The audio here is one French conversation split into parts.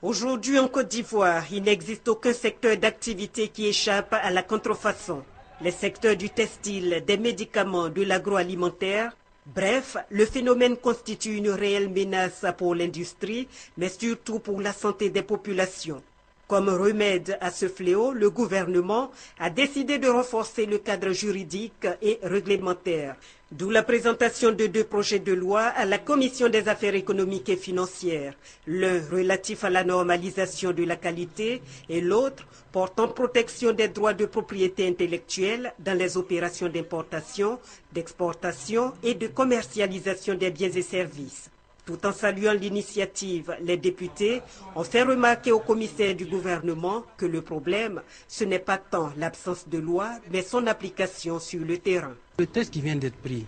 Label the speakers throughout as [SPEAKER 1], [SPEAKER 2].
[SPEAKER 1] Aujourd'hui en Côte d'Ivoire, il n'existe aucun secteur d'activité qui échappe à la contrefaçon. Les secteurs du textile, des médicaments, de l'agroalimentaire. Bref, le phénomène constitue une réelle menace pour l'industrie, mais surtout pour la santé des populations. Comme remède à ce fléau, le gouvernement a décidé de renforcer le cadre juridique et réglementaire. D'où la présentation de 2 projets de loi à la Commission des affaires économiques et financières, l'un relatif à la normalisation de la qualité et l'autre portant protection des droits de propriété intellectuelle dans les opérations d'importation, d'exportation et de commercialisation des biens et services. Tout en saluant l'initiative, les députés ont fait remarquer au commissaire du gouvernement que le problème, ce n'est pas tant l'absence de loi, mais son application sur le terrain.
[SPEAKER 2] Le texte qui vient d'être pris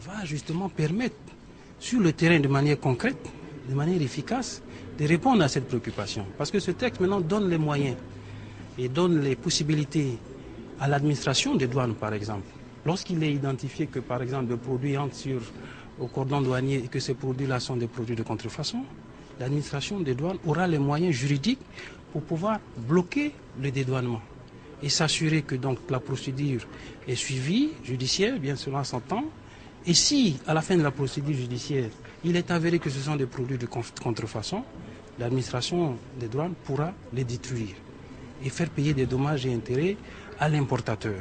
[SPEAKER 2] va justement permettre, sur le terrain de manière concrète, de manière efficace, de répondre à cette préoccupation. Parce que ce texte maintenant donne les moyens et donne les possibilités à l'administration des douanes, par exemple. Lorsqu'il est identifié que, par exemple, le produit entre au cordon douanier et que ces produits-là sont des produits de contrefaçon, l'administration des douanes aura les moyens juridiques pour pouvoir bloquer le dédouanement et s'assurer que donc la procédure est suivie, judiciaire, bien selon son temps. Et si, à la fin de la procédure judiciaire, il est avéré que ce sont des produits de contrefaçon, l'administration des douanes pourra les détruire et faire payer des dommages et intérêts à l'importateur.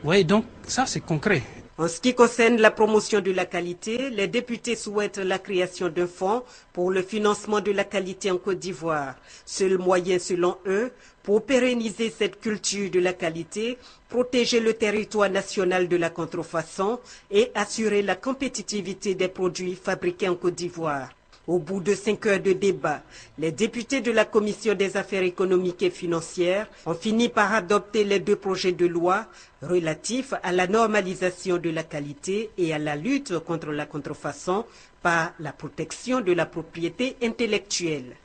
[SPEAKER 2] Vous voyez, donc ça c'est concret.
[SPEAKER 1] En ce qui concerne la promotion de la qualité, les députés souhaitent la création d'un fonds pour le financement de la qualité en Côte d'Ivoire. Seul moyen, selon eux, pour pérenniser cette culture de la qualité, protéger le territoire national de la contrefaçon et assurer la compétitivité des produits fabriqués en Côte d'Ivoire. Au bout de 5 heures de débat, les députés de la Commission des affaires économiques et financières ont fini par adopter les 2 projets de loi relatifs à la normalisation de la qualité et à la lutte contre la contrefaçon par la protection de la propriété intellectuelle.